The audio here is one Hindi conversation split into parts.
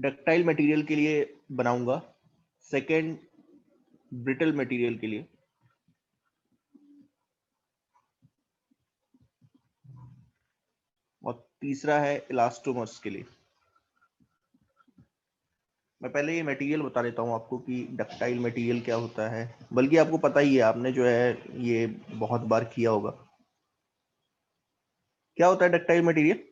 डक्टाइल मटेरियल के लिए बनाऊंगा, सेकंड ब्रिटल मटेरियल के लिए, और तीसरा है इलास्टोमर्स के लिए। मैं पहले ये मटेरियल बता देता हूँ आपको कि डक्टाइल मटेरियल क्या होता है, बल्कि आपको पता ही है, आपने जो है ये बहुत बार किया होगा। क्या होता है डक्टाइल मटेरियल?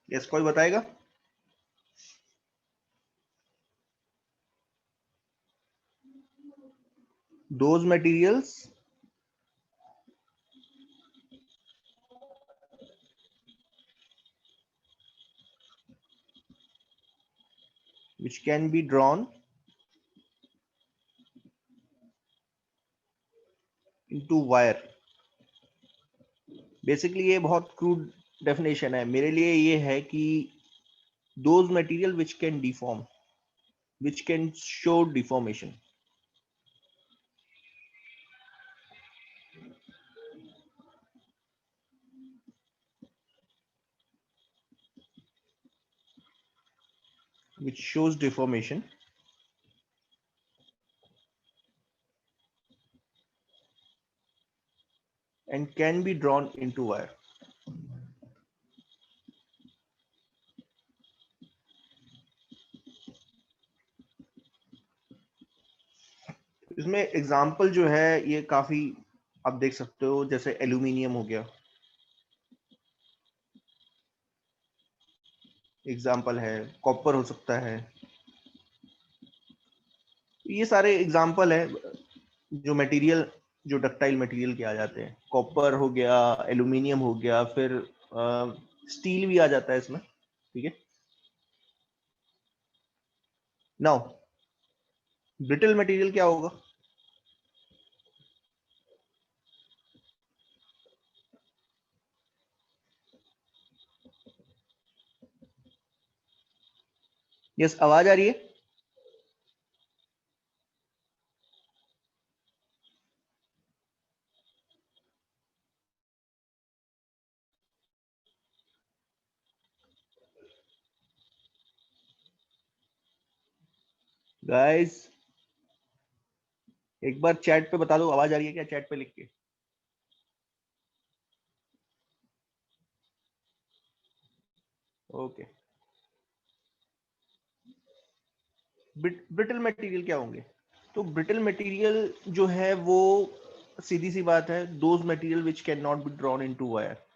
यस, कोई बताएगा? Those materials which can be drawn into wire। Basically ये बहुत क्रूड डेफिनेशन है, मेरे लिए ये है कि those material which can deform, which can show deformation। which shows deformation and can be drawn into wire। इसमें एग्जाम्पल जो है ये काफी आप देख सकते हो, जैसे एल्यूमिनियम हो गया, एग्जाम्पल है, कॉपर हो सकता है। ये सारे एग्जाम्पल है जो मटेरियल, जो डक्टाइल मटेरियल के आ जाते हैं। कॉपर हो गया, एल्यूमिनियम हो गया, फिर स्टील भी आ जाता है इसमें। ठीक है, नाउ ब्रिटल मटेरियल क्या होगा? यस, आवाज आ रही है? गाइस एक बार चैट पे बता दो, आवाज आ रही है क्या, चैट पे लिख के। ओके, ब्रिटल मटेरियल क्या होंगे? तो ब्रिटल मटेरियल जो है वो सीधी सी बात है, those material which can not be drawn into wire.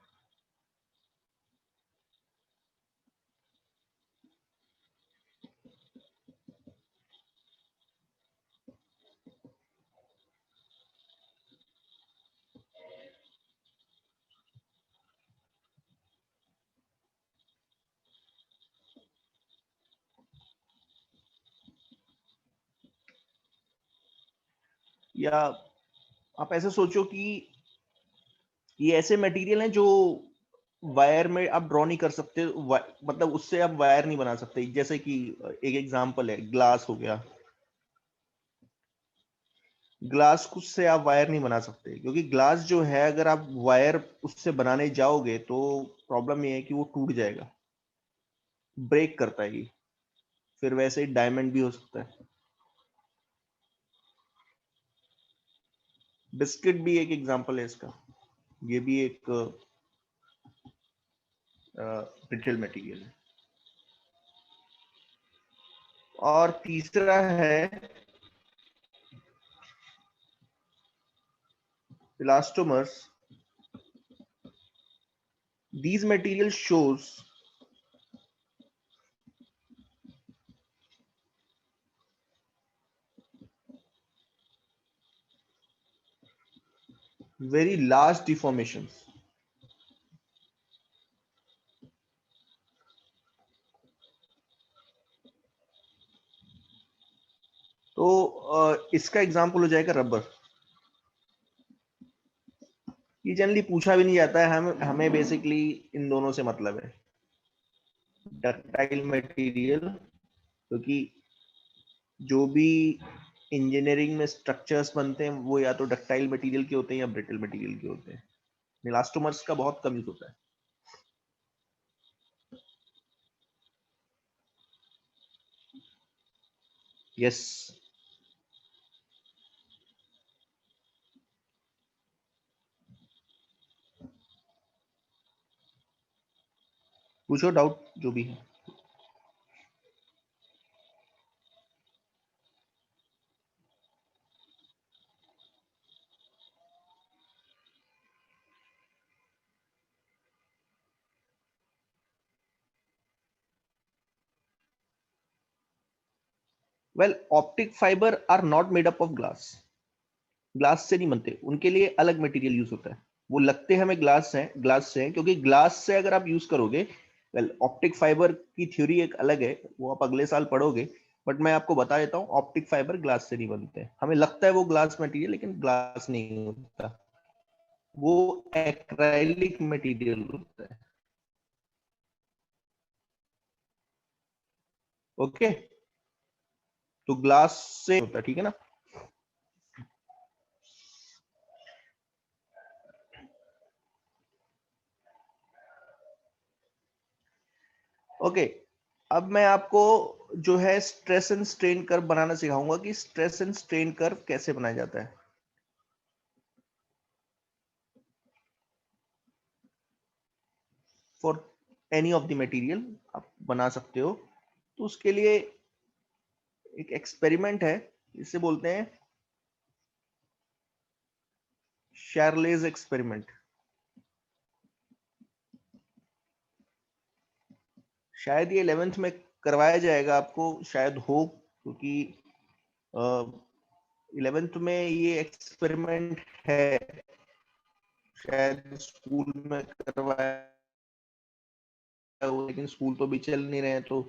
या आप ऐसे सोचो कि ये ऐसे मटेरियल हैं जो वायर में आप ड्रॉ नहीं कर सकते, मतलब उससे आप वायर नहीं बना सकते। जैसे कि एक एग्जांपल है, ग्लास हो गया। ग्लास से आप वायर नहीं बना सकते, क्योंकि ग्लास जो है अगर आप वायर उससे बनाने जाओगे तो प्रॉब्लम ये है कि वो टूट जाएगा, ब्रेक करता है ये। फिर वैसे ही डायमंड भी हो सकता है। बिस्किट भी एक एग्जांपल है इसका, ये भी एक ब्रिटल मटेरियल है। और तीसरा है elastomers. These material shows very large deformations। तो इसका एग्जांपल हो जाएगा रबर। ये जनरली पूछा भी नहीं जाता है, हमें बेसिकली इन दोनों से मतलब है। डक्टाइल मटेरियल, क्योंकि जो भी इंजीनियरिंग में स्ट्रक्चर्स बनते हैं वो या तो डक्टाइल मटेरियल के होते हैं या ब्रिटल मटेरियल के होते हैं। इलास्टोमर्स का बहुत कम यूज होता है। यस, पूछो डाउट जो भी है। Well, optic fibre are not made up of glass. Glass से नहीं बनते, उनके लिए अलग मटेरियल यूज होता है। वो लगते हमें ग्लास से हैं, क्योंकि ग्लास से अगर आप यूज करोगे, वेल ऑप्टिक फाइबर की थ्योरी एक अलग है, वो आप अगले साल पढ़ोगे। बट मैं आपको बता देता हूँ, ऑप्टिक फाइबर ग्लास से नहीं बनते। हमें लगता है वो ग्लास मटेरियल, लेकिन ग्लास नहीं होता, वो एक्राइलिक मटेरियल होता है। ओके, तो ग्लास से होता है, ठीक है ना। ओके, अब मैं आपको जो है स्ट्रेस एंड स्ट्रेन कर्व बनाना सिखाऊंगा कि स्ट्रेस एंड स्ट्रेन कर्व कैसे बनाया जाता है for any of the material. आप बना सकते हो। तो उसके लिए एक एक्सपेरिमेंट है, इसे बोलते हैं शार्लेज एक्सपेरिमेंट। शायद ये 11th में करवाया जाएगा आपको, शायद हो, क्योंकि 11th में ये एक्सपेरिमेंट है। शायद स्कूल में करवाया हो, लेकिन स्कूल तो भी चल नहीं रहे हैं, तो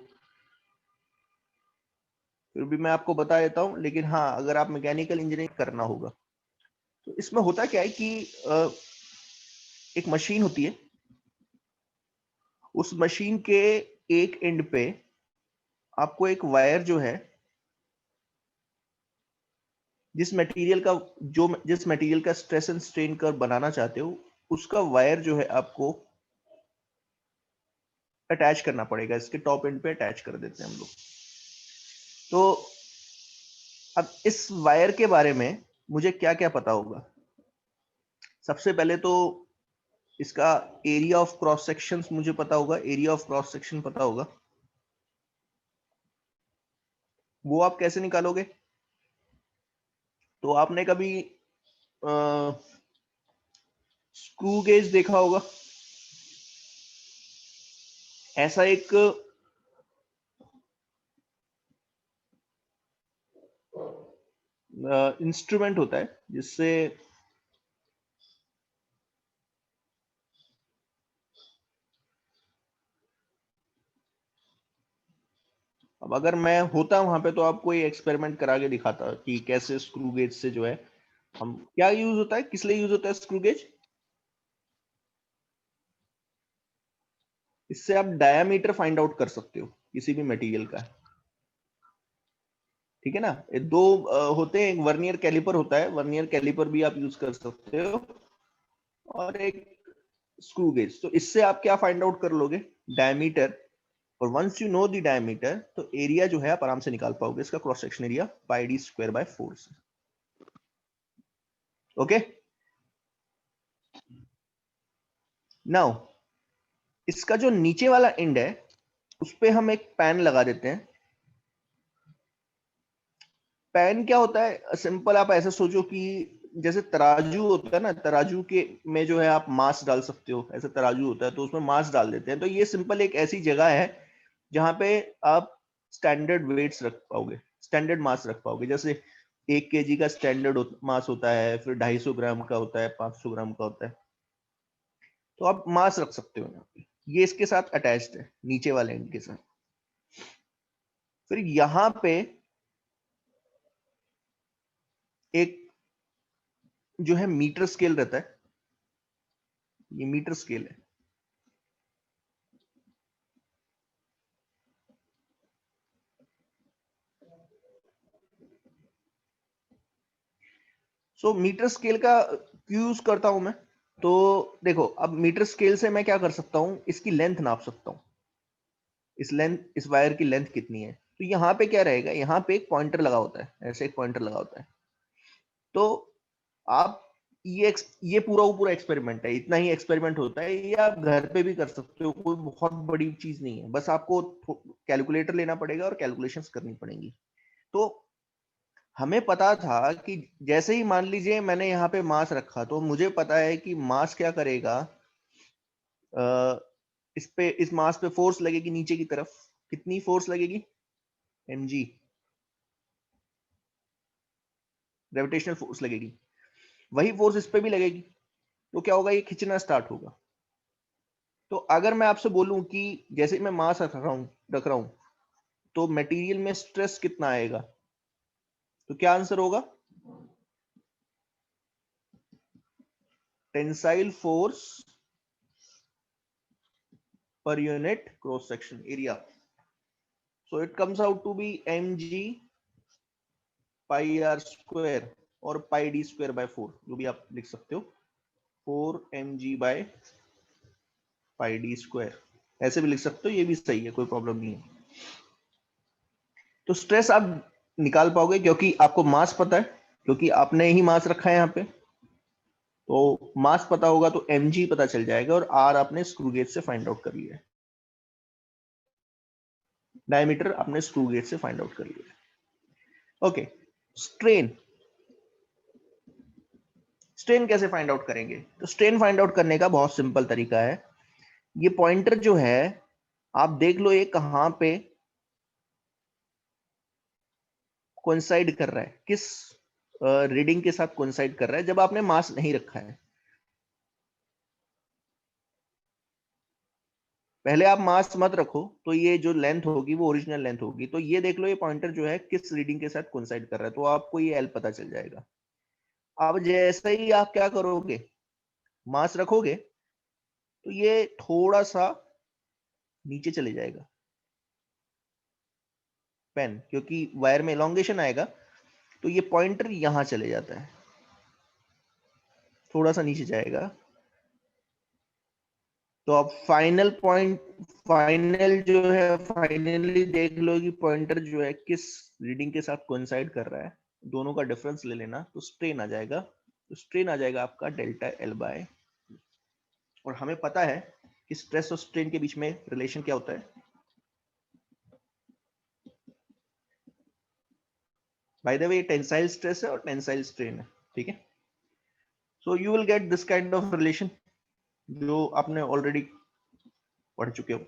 फिर भी मैं आपको बता देता हूँ। लेकिन हाँ, अगर आप मैकेनिकल इंजीनियरिंग करना होगा तो इसमें होता क्या है कि एक मशीन होती है। उस मशीन के एक एंड पे आपको एक वायर जो है, जिस मटेरियल का स्ट्रेस एंड स्ट्रेन कर्व बनाना चाहते हो, उसका वायर जो है आपको अटैच करना पड़ेगा। इसके टॉप एंड पे अटैच कर देते हैं हम लोग। तो अब इस वायर के बारे में मुझे क्या क्या पता होगा। सबसे पहले तो इसका एरिया ऑफ क्रॉस सेक्शन मुझे पता होगा, एरिया ऑफ क्रॉस सेक्शन पता होगा। वो आप कैसे निकालोगे? तो आपने कभी स्क्रू गेज देखा होगा। ऐसा एक इंस्ट्रूमेंट होता है जिससे अब अगर मैं होता वहां पे तो आपको ये एक्सपेरिमेंट करा के दिखाता कि कैसे स्क्रू गेज से जो है हम क्या यूज होता है, किस लिए यूज होता है स्क्रू गेज। इससे आप डायामीटर फाइंड आउट कर सकते हो किसी भी मटेरियल का। ठीक है ना। ये दो होते हैं, एक वर्नियर कैलिपर होता है, वर्नियर कैलिपर भी आप यूज कर सकते हो, और एक स्क्रू गेज। तो इससे आप क्या फाइंड आउट कर लोगे? डायमीटर। और once you know the diameter, तो एरिया जो है आप आराम से निकाल पाओगे, इसका cross section area pi d square by 4 से। ओके, नाउ इसका जो नीचे वाला एंड है उस पे हम एक पैन लगा देते हैं। पैन क्या होता है? सिंपल आप ऐसे सोचो कि जैसे तराजू होता है ना, तराजू के में जो है आप मांस डाल सकते हो, ऐसे तराजू होता है तो उसमें मांस डाल देते हैं। तो ये सिंपल एक ऐसी जगह है जहां पे आप स्टैंडर्ड वेट्स रख पाओगे, स्टैंडर्ड मास रख पाओगे। जैसे 1 kg का स्टैंडर्ड मास होता है, फिर 250 ग्राम का होता है, 500 ग्राम का होता है। तो आप मास रख सकते हो यहाँ पे। ये इसके साथ अटैच्ड है, नीचे वाले एंड के साथ। फिर यहाँ पे एक जो है मीटर स्केल रहता है, ये मीटर स्केल है। सो मीटर स्केल का क्यों यूज करता हूं मैं? तो देखो, अब मीटर स्केल से मैं क्या कर सकता हूं, इसकी लेंथ नाप सकता हूं, इस वायर की लेंथ कितनी है। तो यहाँ पे क्या रहेगा, यहाँ पे एक पॉइंटर लगा होता है, ऐसे एक पॉइंटर लगा होता है। तो आप ये पूरा एक्सपेरिमेंट है, इतना ही एक्सपेरिमेंट होता है, ये आप घर पे भी कर सकते हो, कोई बहुत बड़ी चीज नहीं है, बस आपको कैलकुलेटर लेना पड़ेगा और कैलकुलेशंस करनी पड़ेंगी। तो हमें पता था कि जैसे ही मान लीजिए मैंने यहाँ पे मास रखा, तो मुझे पता है कि मास क्या करेगा, इस मास पे फोर्स लगेगी नीचे की तरफ, कितनी फोर्स लगेगी, mg, ग्रेविटेशनल फोर्स लगेगी। वही फोर्स इस पे भी लगेगी, तो क्या होगा, ये खींचना स्टार्ट होगा। तो अगर मैं आपसे बोलूं कि जैसे मैं मास रख रहा हूं तो मटेरियल में स्ट्रेस कितना आएगा, तो क्या आंसर होगा, tensile force per unit cross section area. So it comes out to be mg pi r square और पाई डी स्क्वायर बाय 4, जो भी आप लिख सकते हो, 4mg by pi d square, ऐसे भी लिख सकते हो, ये भी सही है, कोई प्रॉब्लम नहीं है। तो स्ट्रेस आप निकाल पाओगे क्योंकि आपको मास पता है, क्योंकि आपने ही मास रखा है यहाँ पे, तो मास पता होगा तो mg पता चल जाएगा, और r आपने स्क्रू गेज से फाइंड आउट कर लिया है, डायमीटर आपने स्क्रू गेज से फाइंड आउट कर लिया है। ओके, स्ट्रेन, स्ट्रेन कैसे फाइंड आउट करेंगे? तो स्ट्रेन फाइंड आउट करने का बहुत सिंपल तरीका है। ये पॉइंटर जो है, आप देख लो ये कहां पे कोइंसाइड कर रहा है, किस रीडिंग के साथ कोइंसाइड कर रहा है जब आपने मास नहीं रखा है। पहले आप मास मत रखो, तो ये जो लेंथ होगी वो ओरिजिनल लेंथ होगी। तो ये देख लो ये पॉइंटर जो है किस रीडिंग के साथ कोइंसाइड कर रहा है, तो आपको ये एल पता चल जाएगा। अब जैसे ही आप क्या करोगे, मास रखोगे, तो ये थोड़ा सा नीचे चले जाएगा पेन, क्योंकि वायर में एलोंगेशन आएगा, तो ये पॉइंटर यहां चले जाता है, थोड़ा सा नीचे जाएगा। तो अब फाइनल जो है, फाइनली देख लो कि पॉइंटर जो है किस रीडिंग के साथ कोइंसाइड कर रहा है, दोनों का डिफरेंस ले लेना, तो स्ट्रेन आ जाएगा। तो स्ट्रेन आ जाएगा आपका डेल्टा एल बाय, और हमें पता है कि स्ट्रेस और स्ट्रेन के बीच में रिलेशन क्या होता है। Bye the way, tensile stress है और टेंसाइल स्ट्रेन है, ठीक है। So you will get this kind of relation, जो आपने ऑलरेडी पढ़ चुके हो।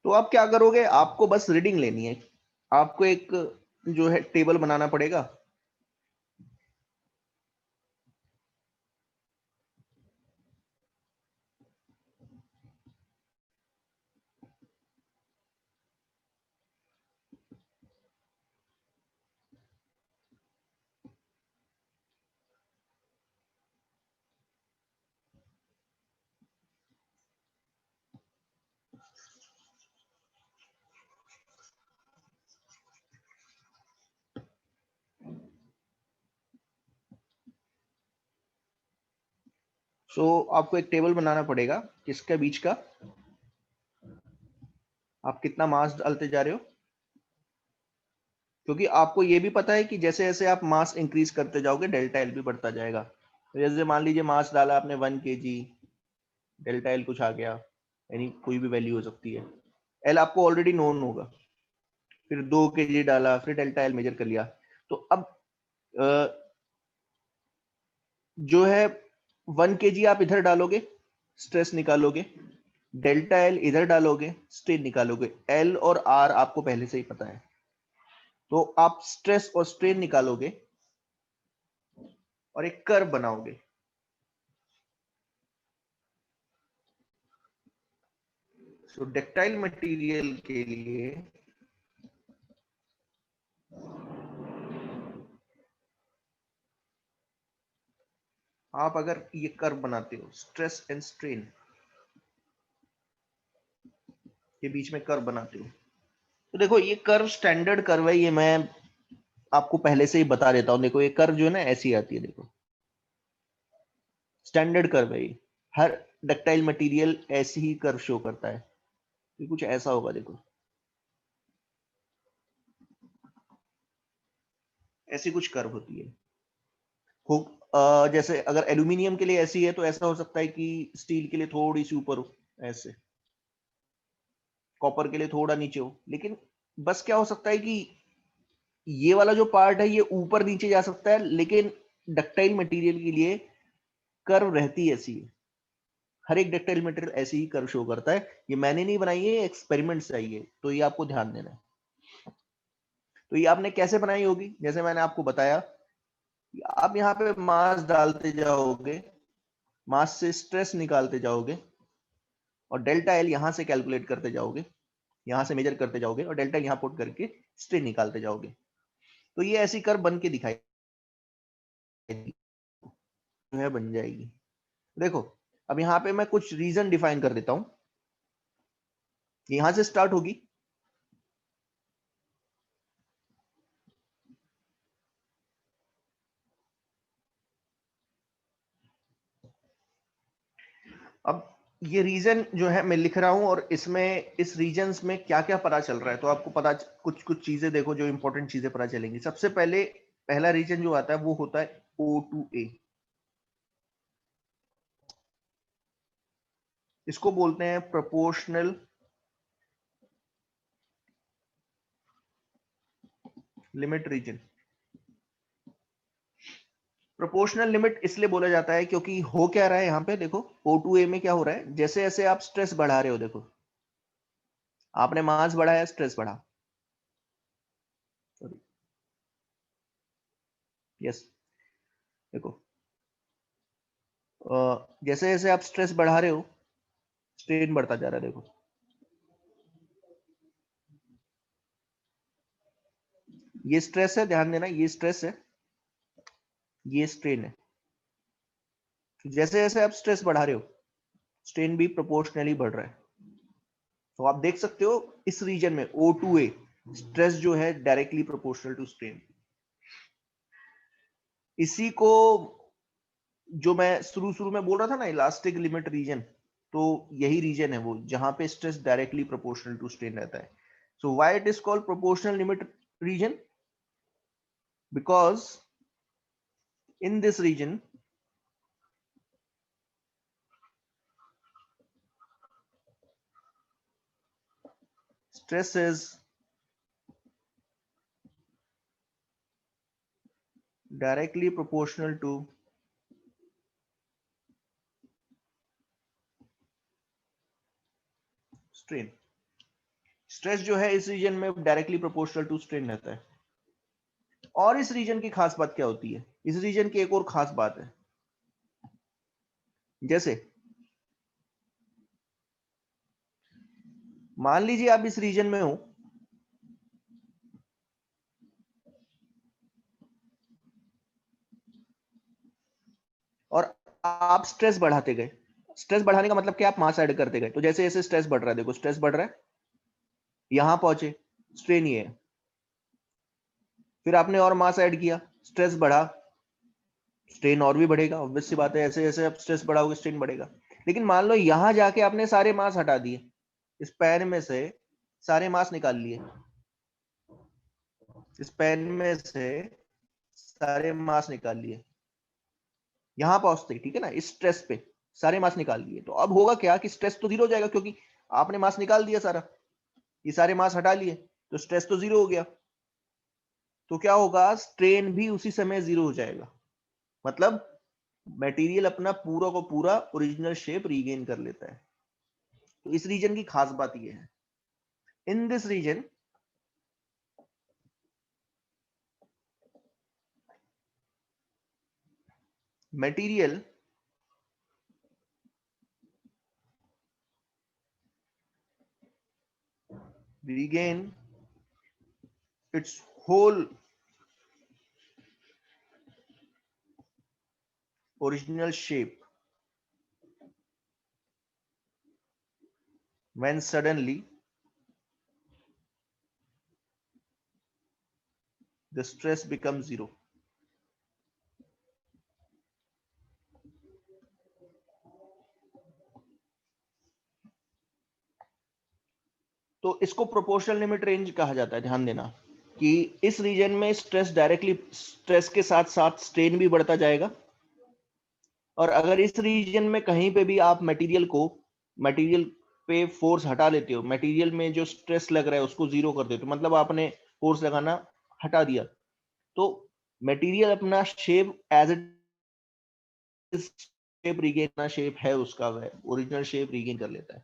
तो आप क्या करोगे, आपको बस रीडिंग लेनी है, आपको एक जो है टेबल बनाना पड़ेगा। सो आपको एक टेबल बनाना पड़ेगा, किसके बीच का, आप कितना मास डालते जा रहे हो, क्योंकि आपको ये भी पता है कि जैसे जैसे आप मास इंक्रीज करते जाओगे डेल्टा एल भी बढ़ता जाएगा। तो जैसे मान लीजिए मास डाला आपने 1 kg, डेल्टा एल कुछ आ गया, यानी कोई भी वैल्यू हो सकती है, एल आपको ऑलरेडी नोन होगा। फिर 2 kg डाला, फिर डेल्टा एल मेजर कर लिया। तो अब जो है 1 kg आप इधर डालोगे, स्ट्रेस निकालोगे, डेल्टा एल इधर डालोगे, स्ट्रेन निकालोगे। एल और आर आपको पहले से ही पता है, तो आप स्ट्रेस और स्ट्रेन निकालोगे और एक कर्व बनाओगे। सो डक्टाइल मटेरियल के लिए आप अगर ये कर्व बनाते हो, स्ट्रेस एंड स्ट्रेन, के बीच में कर्व बनाते हो। तो देखो ये कर्व स्टैंडर्ड कर्व है, ये मैं आपको पहले से ही बता देता हूँ। देखो ये कर्व जो है ना ऐसी आती है, देखो स्टैंडर्ड कर्व है ये, हर डक्टाइल मटेरियल ऐसी ही कर्व शो करता है। ये कुछ ऐसा होगा, देखो ऐसी कुछ कर्व होती है। जैसे अगर एल्यूमिनियम के लिए ऐसी है तो ऐसा हो सकता है कि स्टील के लिए थोड़ी सी ऊपर हो, ऐसे कॉपर के लिए थोड़ा नीचे हो। लेकिन बस क्या हो सकता है कि ये वाला जो पार्ट है ये ऊपर नीचे जा सकता है, लेकिन डक्टाइल मटेरियल के लिए कर्व रहती ऐसी है। हर एक डक्टाइल मटेरियल ऐसे ही कर्व शो करता है। ये मैंने नहीं बनाई है, एक्सपेरिमेंट से आई है, तो ये आपको ध्यान देना है। तो ये आपने कैसे बनाई होगी, जैसे मैंने आपको बताया, आप यहाँ पे मास डालते जाओगे, मास से स्ट्रेस निकालते जाओगे, और डेल्टा एल यहां से कैलकुलेट करते जाओगे, यहां से मेजर करते जाओगे, और डेल्टा एल यहां पुट करके स्ट्रेन निकालते जाओगे। तो ये ऐसी कर्व बन के दिखाई है, बन जाएगी। देखो अब यहाँ पे मैं कुछ रीजन डिफाइन कर देता हूं। यहां से स्टार्ट होगी, अब ये रीजन जो है मैं लिख रहा हूं, और इसमें इस रीजन्स में क्या क्या पता चल रहा है, तो आपको पता कुछ कुछ चीजें देखो जो इंपॉर्टेंट चीजें पता चलेंगी। सबसे पहले पहला रीजन जो आता है वो होता है O2A। इसको बोलते हैं proportional limit region. Proportional limit इसलिए बोला जाता है क्योंकि हो क्या रहा है यहाँ पे, देखो O2A में क्या हो रहा है, जैसे जैसे आप स्ट्रेस बढ़ा रहे हो, देखो आपने मास बढ़ाया, स्ट्रेस बढ़ा, सॉरी, यस, देखो जैसे जैसे आप स्ट्रेस बढ़ा रहे हो, स्ट्रेन बढ़ता जा रहा है। देखो ये स्ट्रेस है, ध्यान देना, ये स्ट्रेस है, ये स्ट्रेन है। जैसे जैसे आप स्ट्रेस बढ़ा रहे हो, स्ट्रेन भी प्रोपोर्शनली बढ़ रहा है। तो आप देख सकते हो इस रीजन में O2A स्ट्रेस जो है डायरेक्टली प्रोपोर्शनल टू स्ट्रेन। इसी को जो मैं शुरू शुरू में बोल रहा था ना, इलास्टिक लिमिट रीजन, तो यही रीजन है वो जहां पे stress directly proportional to strain रहता है। So why it is called proportional limit region, because in this region stress is directly proportional to strain। Stress जो है इस रीजन में डायरेक्टली प्रोपोर्शनल टू स्ट्रेन रहता है। और इस रीजन की खास बात क्या होती है, इस रीजन की एक और खास बात है, जैसे मान लीजिए आप इस रीजन में हो, और आप स्ट्रेस बढ़ाते गए। स्ट्रेस बढ़ाने का मतलब क्या, आप मास ऐड करते गए, तो जैसे जैसे स्ट्रेस बढ़ रहा है, देखो स्ट्रेस बढ़ रहा है, यहां पहुंचे, स्ट्रेन ये है, फिर आपने और मास ऐड किया, स्ट्रेस बढ़ा, स्ट्रेन और भी बढ़ेगा, ऑब्वियस सी बात है, ऐसे जैसे आप स्ट्रेस बढ़ाओगे स्ट्रेन बढ़ेगा। लेकिन मान लो यहां जाके आपने सारे मास हटा दिए, इस पैन में से सारे मास निकाल लिए, इस पैन में से सारे मास निकाल लिए, यहां पहुंचते, ठीक है ना, इस स्ट्रेस पे सारे मास निकाल लिए, तो अब होगा क्या कि स्ट्रेस तो जीरो हो जाएगा, क्योंकि आपने मास निकाल दिया सारा, ये सारे मास हटा लिए, तो स्ट्रेस तो जीरो हो गया। तो क्या होगा, स्ट्रेन भी उसी समय जीरो हो जाएगा, मतलब मटेरियल अपना पूरा को पूरा ओरिजिनल शेप रीगेन कर लेता है। तो इस रीजन की खास बात यह है, in this region material regain its whole original shape when suddenly the stress becomes zero. तो इसको प्रोपोर्शनल लिमिट रेंज कहा जाता है। ध्यान देना कि इस रीजन में स्ट्रेस के साथ साथ स्ट्रेन भी बढ़ता जाएगा, और अगर इस रीजन में कहीं पे भी आप मटेरियल पे फोर्स हटा लेते हो, मटेरियल में जो स्ट्रेस लग रहा है उसको जीरो कर देते हो, मतलब आपने फोर्स लगाना हटा दिया, तो मटेरियल अपना shape as it shape regain shape है उसका, ओरिजिनल शेप रिगेन कर लेता है।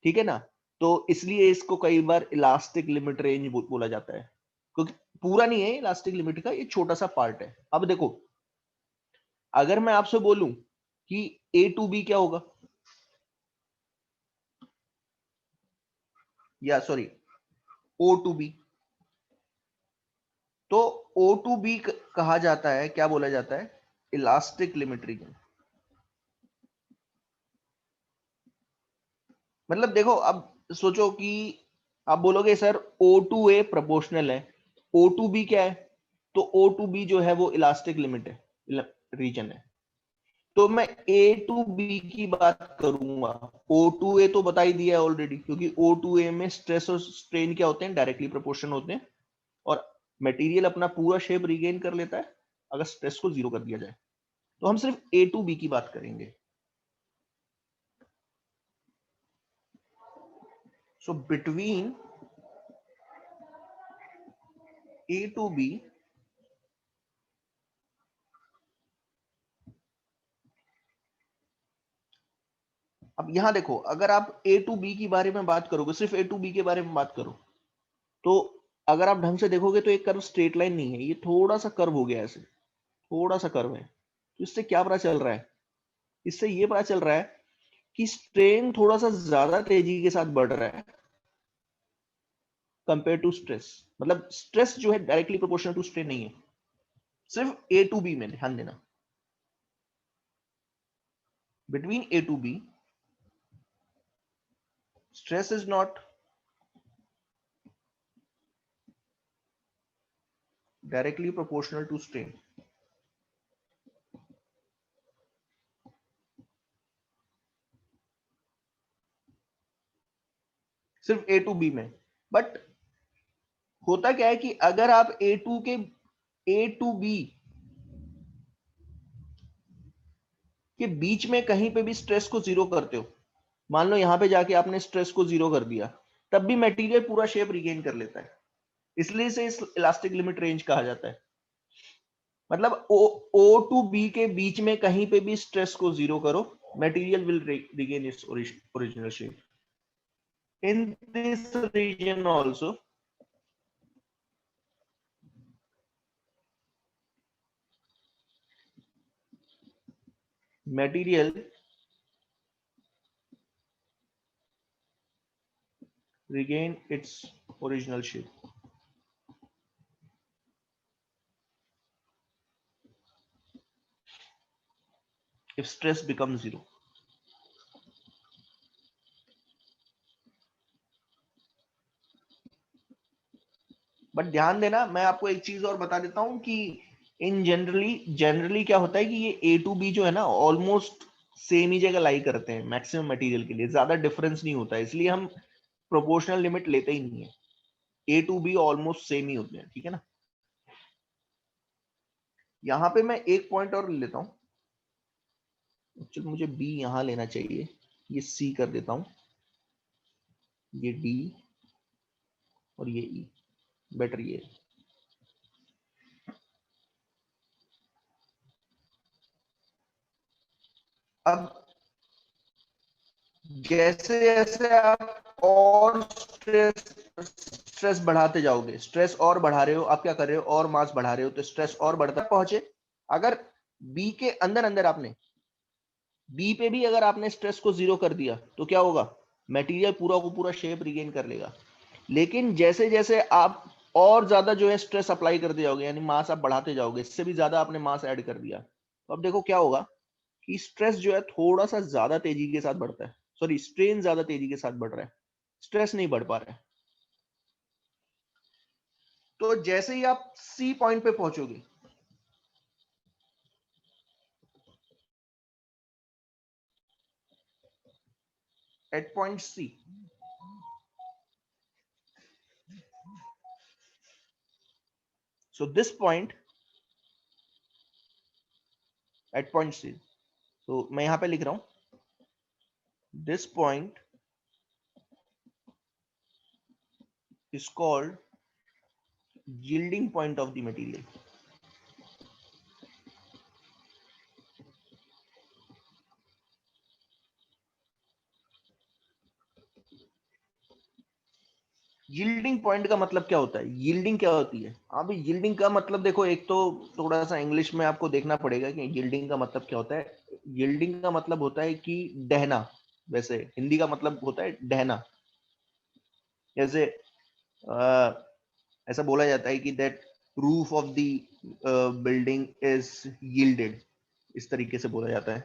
ठीक है ना? तो इसलिए इसको कई बार इलास्टिक लिमिट रेंज बोला जाता है, क्योंकि पूरा नहीं है इलास्टिक लिमिट का, ये छोटा सा पार्ट है। अब देखो, अगर मैं आपसे बोलूं कि ए टू बी क्या होगा, या सॉरी ओ टू बी, तो ओ टू बी कहा जाता है, क्या बोला जाता है, इलास्टिक लिमिट रीजन। मतलब देखो, अब सोचो कि आप बोलोगे सर ओ टू ए प्रोपोर्शनल है, ओ टू बी क्या है, तो ओ टू बी जो है वो इलास्टिक लिमिट है, रीजन है। तो मैं ए टू बी की बात करूंगा, ओ टू ए तो बता ही दिया है ऑलरेडी, क्योंकि ओ टू ए में स्ट्रेस और स्ट्रेन क्या होते हैं, डायरेक्टली प्रोपोर्शनल होते हैं, और मटेरियल अपना पूरा शेप रिगेन कर लेता है अगर स्ट्रेस को जीरो कर दिया जाए। तो हम सिर्फ ए टू बी की बात करेंगे। So between A to B, अब यहां देखो, अगर आप ए टू बी के बारे में बात करोगे, सिर्फ ए टू बी के बारे में बात करो, तो अगर आप ढंग से देखोगे तो एक कर्व स्ट्रेट लाइन नहीं है, ये थोड़ा सा कर्व हो गया, ऐसे थोड़ा सा कर्व है। तो इससे क्या पता चल रहा है, इससे ये पता चल रहा है कि स्ट्रेन थोड़ा सा ज्यादा तेजी के साथ बढ़ रहा है कंपेयर टू स्ट्रेस। मतलब स्ट्रेस जो है डायरेक्टली प्रोपोर्शनल टू स्ट्रेन नहीं है, सिर्फ ए टू बी में ध्यान देना। Between A to B, stress is not directly proportional to strain. सिर्फ ए टू बी में। बट होता क्या है कि अगर आप ए टू बी के बीच में कहीं पे भी स्ट्रेस को जीरो करते हो, मान लो यहां पे जाके आपने स्ट्रेस को जीरो कर दिया, तब भी मटेरियल पूरा शेप रिगेन कर लेता है, इसलिए इसे इस इलास्टिक लिमिट रेंज कहा जाता है। मतलब ओ टू बी के बीच में कहीं पे भी स्ट्रेस को जीरो करो, material will regain its original shape. In this region also material regain its original shape if stress becomes zero. But ध्यान देना, मैं आपको एक चीज और बता देता हूं कि इन जनरली क्या होता है कि ये ए टू बी जो है ना, ऑलमोस्ट सेम ही जगह लाई करते हैं मैक्सिमम मटेरियल के लिए, ज्यादा डिफरेंस नहीं होता है, इसलिए हम प्रोपोर्शनल लिमिट लेते ही नहीं है। ए टू बी ऑलमोस्ट सेम ही होते हैं, ठीक है ना? यहाँ पे मैं एक पॉइंट और ले लेता हूँ, चलो मुझे बी यहां लेना चाहिए, ये सी कर देता हूं, ये डी और ये ई, बेटर ये। अब जैसे जैसे आप और स्ट्रेस बढ़ाते जाओगे, स्ट्रेस और बढ़ा रहे हो, आप क्या कर रहे हो, और मास बढ़ा रहे हो, तो स्ट्रेस और बढ़ता पहुंचे। अगर बी के अंदर अंदर आपने बी पे भी अगर आपने स्ट्रेस को जीरो कर दिया, तो क्या होगा, मटेरियल पूरा को पूरा शेप रिगेन कर लेगा। लेकिन जैसे जैसे आप और ज्यादा जो है स्ट्रेस अप्लाई करते जाओगे, यानी मास आप बढ़ाते जाओगे, इससे भी ज्यादा आपने मास ऐड कर दिया, तो अब देखो क्या होगा कि स्ट्रेस जो है थोड़ा सा ज्यादा तेजी के साथ बढ़ता है, सॉरी स्ट्रेन ज्यादा तेजी के साथ बढ़ रहा है, स्ट्रेस नहीं बढ़ पा रहा है। तो जैसे ही आप सी पॉइंट पे पहुंचोगे, at point C, so this point at point C, तो मैं यहां पे लिख रहा हूं, this point is called yielding point of the material. Yielding point का मतलब क्या होता है? यील्डिंग क्या होती है? अब यील्डिंग का मतलब देखो, एक तो थोड़ा सा इंग्लिश में आपको देखना पड़ेगा कि यील्डिंग का मतलब क्या होता है। यील्डिंग का मतलब होता है कि डहना, वैसे हिंदी का मतलब होता है डहना। जैसे ऐसा बोला जाता है कि that roof of the building is yielded, इस तरीके से बोला जाता है।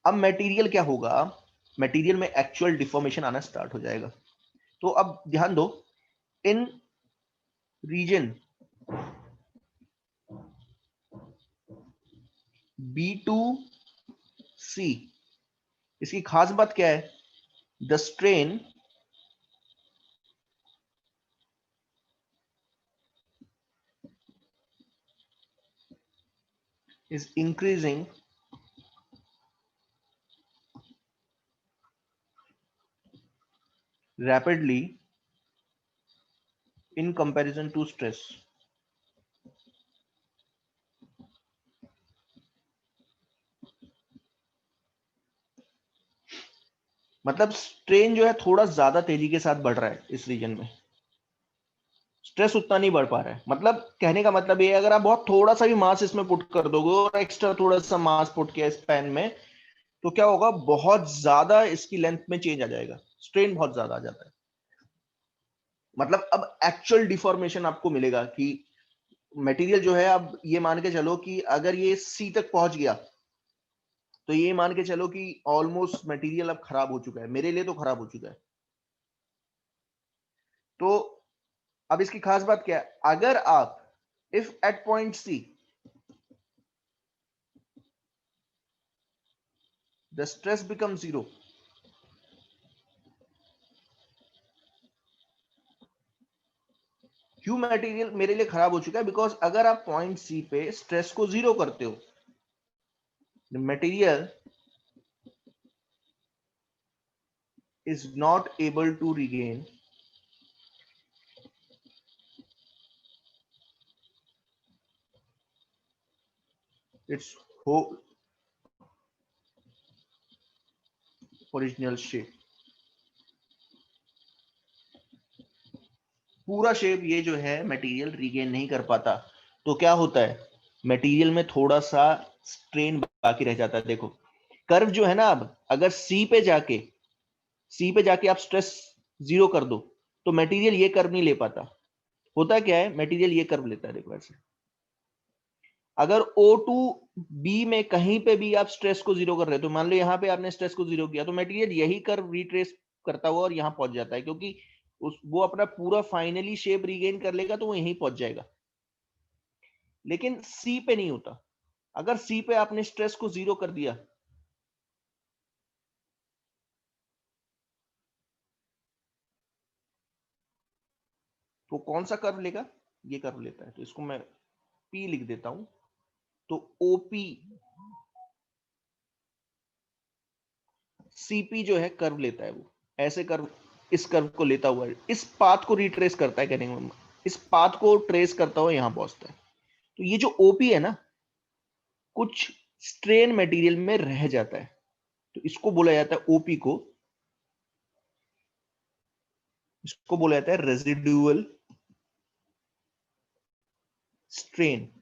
अब मटेरियल क्या होगा? मटेरियल में एक्चुअल डिफॉर्मेशन आना स्टार्ट हो जाएगा। तो अब ध्यान दो, इन रीजन B2C, इसकी खास बात क्या है? The strain is increasing rapidly in comparison to stress. मतलब स्ट्रेन जो है थोड़ा ज्यादा तेजी के साथ बढ़ रहा है इस रीजन में, स्ट्रेस उतना नहीं बढ़ पा रहा है। मतलब कहने का मतलब ये है, अगर आप बहुत थोड़ा सा भी मास इसमें पुट कर दोगे और एक्स्ट्रा थोड़ा सा मास पुट किया इस पैन में, तो क्या होगा? बहुत ज्यादा इसकी लेंथ में चेंज आ जाएगा, स्ट्रेन बहुत ज्यादा आ जाता है। मतलब अब एक्चुअल डिफॉर्मेशन आपको मिलेगा कि मटेरियल जो है, अब ये मान के चलो कि अगर ये सी तक पहुंच गया, तो ये मान के चलो कि ऑलमोस्ट मटेरियल अब खराब हो चुका है, मेरे लिए तो खराब हो चुका है। तो अब इसकी खास बात क्या है? अगर आप, if at point see the stress become zero, क्यों मटेरियल मेरे लिए खराब हो चुका है? बिकॉज अगर आप पॉइंट सी पे स्ट्रेस को जीरो करते हो, the material is not able to regain its whole original shape. पूरा शेप ये जो है मटेरियल रिगेन नहीं कर पाता। तो क्या होता है? मटेरियल में थोड़ा सा स्ट्रेन बाकी रह जाता है। देखो कर्व जो है ना, अब अगर सी पे जाके आप स्ट्रेस जीरो कर दो, तो मटेरियल ये कर्व नहीं ले पाता। होता क्या है? मटेरियल ये कर्व लेता है, देखो ऐसे। अगर O2B में कहीं पे भी आप स्ट्रेस को जीरो कर रहे हो, तो मान लो यहां पे आपने स्ट्रेस को जीरो किया, तो मटेरियल यही कर्व रिट्रेस करता हुआ और यहां पहुंच जाता है, क्योंकि वो अपना पूरा फाइनली शेप रिगेन कर लेगा तो वो यहीं पहुंच जाएगा। लेकिन सी पे नहीं होता। अगर सी पे आपने स्ट्रेस को जीरो कर दिया, तो कौन सा कर्व लेगा? ये कर्व लेता है। तो इसको मैं P लिख देता हूं। तो OP CP जो है कर्व लेता है, वो ऐसे कर्व, इस कर्व को लेता हुआ इस पाथ को रिट्रेस करता है, कहने का इस पाथ को ट्रेस करता हुआ यहां पहुंचता है। तो ये जो OP है ना, कुछ स्ट्रेन मटेरियल में रह जाता है, तो इसको बोला जाता है OP को, इसको बोला जाता है रेजिडुअल स्ट्रेन।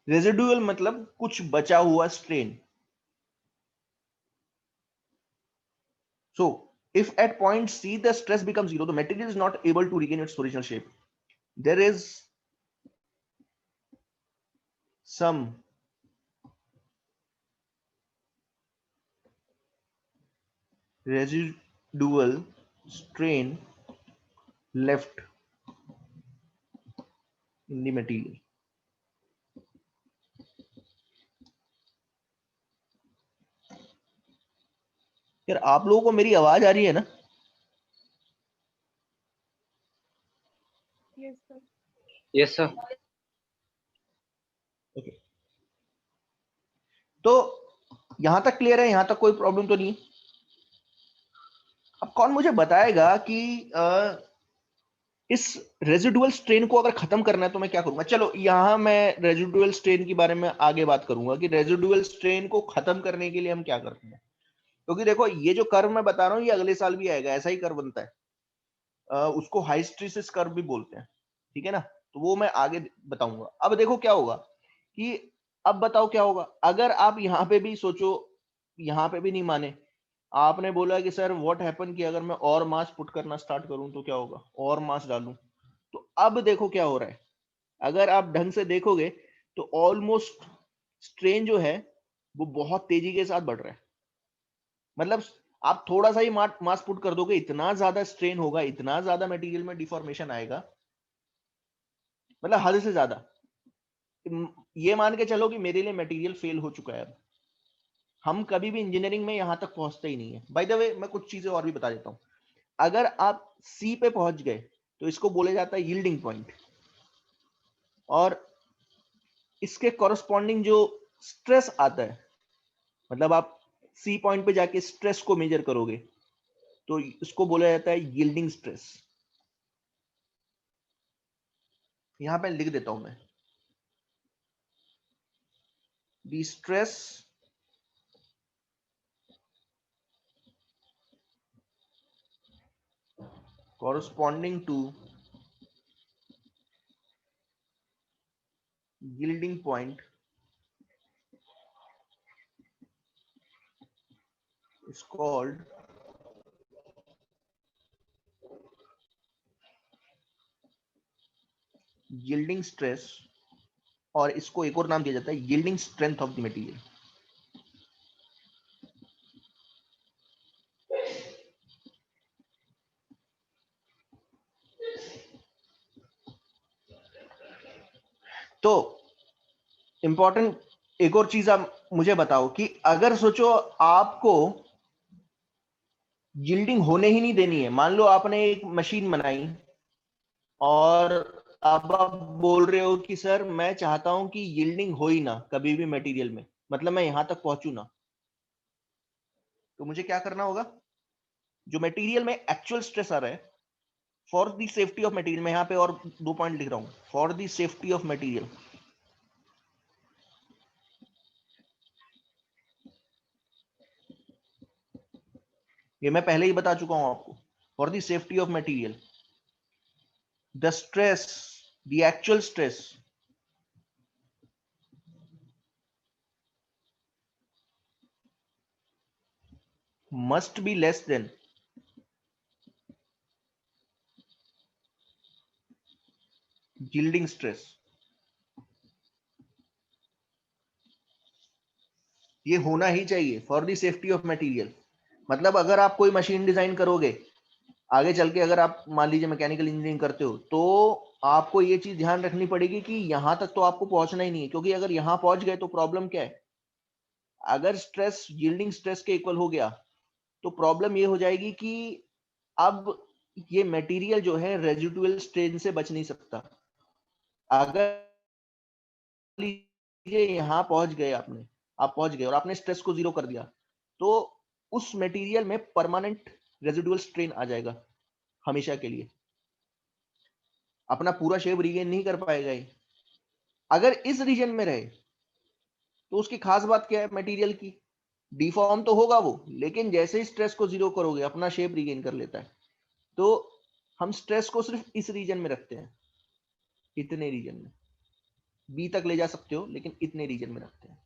रेजिडुअल मतलब कुछ बचा हुआ strain. So if at point C the stress becomes zero, the material is not able to regain its original shape. There is some residual strain left in the material. यार आप लोगों को मेरी आवाज आ रही है ना? Yes sir. Yes sir. Okay, तो यहां तक क्लियर है? यहां तक कोई प्रॉब्लम तो नहीं है? अब कौन मुझे बताएगा कि इस रेजिडुअल स्ट्रेन को अगर खत्म करना है तो मैं क्या करूंगा? चलो यहां मैं रेजिडुअल स्ट्रेन के बारे में आगे बात करूंगा कि रेजिडुअल स्ट्रेन को खत्म करने के लिए हम क्या करते हैं। क्योंकि देखो ये जो कर्व मैं बता रहा हूं ये अगले साल भी आएगा, ऐसा ही कर्व बनता है। उसको हाइस्ट्रेसिस कर्व भी बोलते हैं, ठीक है ना? तो वो मैं आगे बताऊंगा। अब देखो क्या होगा कि अब बताओ क्या होगा अगर आप यहाँ पे भी सोचो, यहाँ पे भी नहीं माने, आपने बोला कि सर व्हाट हैपन कि अगर मैं और मास पुट करना स्टार्ट करूं तो क्या होगा, और मास डालूं। तो अब देखो क्या हो रहा है, अगर आप ढंग से देखोगे तो ऑलमोस्ट स्ट्रेन जो है वो बहुत तेजी के साथ बढ़ रहा है। मतलब आप थोड़ा सा ही मास पुट कर दोगे, इतना ज्यादा स्ट्रेन होगा, इतना ज्यादा मटेरियल में डिफॉर्मेशन आएगा, मतलब हद से ज्यादा। ये मान के चलो कि मेरे लिए मटेरियल फेल हो चुका है। अब हम कभी भी इंजीनियरिंग में यहां तक पहुंचते ही नहीं है। बाय द वे मैं कुछ चीजें और भी बता देता हूं। अगर आप सी पे पहुंच गए तो इसको बोला जाता है यील्डिंग पॉइंट, और इसके कॉरस्पॉन्डिंग जो स्ट्रेस आता है, मतलब आप सी पॉइंट पे जाके स्ट्रेस को मेजर करोगे तो इसको बोला जाता है यील्डिंग स्ट्रेस। यहां पे लिख देता हूं मैं, the stress corresponding to yielding point is called yielding stress, और इसको एक और नाम दिया जाता है yielding strength of the material। तो इंपॉर्टेंट एक और चीज आप मुझे बताओ कि अगर सोचो आपको यील्डिंग होने ही नहीं देनी है, मान लो आपने एक मशीन बनाई और अब आप बोल रहे हो कि सर मैं चाहता हूं कि यील्डिंग हो ही ना कभी भी मटेरियल में, मतलब मैं यहां तक पहुंचू ना, तो मुझे क्या करना होगा? जो मटेरियल में एक्चुअल स्ट्रेस आ रहा है for the safety of material, मैं यहां पे और 2 पॉइंट लिख रहा हूं, for the safety of material, ये मैं पहले ही बता चुका हूं आपको। For the safety of material the stress, the actual stress must be less than yielding stress। ये होना ही चाहिए for the safety of material. मतलब अगर आप कोई मशीन डिजाइन करोगे आगे चल के, अगर आप मान लीजिए मैकेनिकल इंजीनियरिंग करते हो, तो आपको ये चीज ध्यान रखनी पड़ेगी कि यहां तक तो आपको पहुंचना ही नहीं है, क्योंकि अगर यहां पहुंच गए तो प्रॉब्लम क्या है, अगर स्ट्रेस यील्डिंग स्ट्रेस के इक्वल हो गया तो प्रॉब्लम ये हो जाएगी कि अब ये मटेरियल जो है रेजिडुअल स्ट्रेन से बच नहीं सकता। अगर लीजिए यहां पहुंच गए आपने, आप पहुंच गए और आपने स्ट्रेस को जीरो कर दिया, तो उस मटेरियल में परमानेंट रेजिडुअल स्ट्रेन आ जाएगा हमेशा के लिए, अपना पूरा शेप रीगेन नहीं कर पाएगा ये। अगर इस रीजन में रहे तो उसकी खास बात क्या है मटेरियल की, डिफॉर्म तो होगा वो, लेकिन जैसे ही स्ट्रेस को जीरो करोगे अपना शेप रीगेन कर लेता है। तो हम स्ट्रेस को सिर्फ इस रीजन में रखते हैं, इतने रीजन में, बी तक ले जा सकते हो लेकिन इतने रीजन में रखते हैं।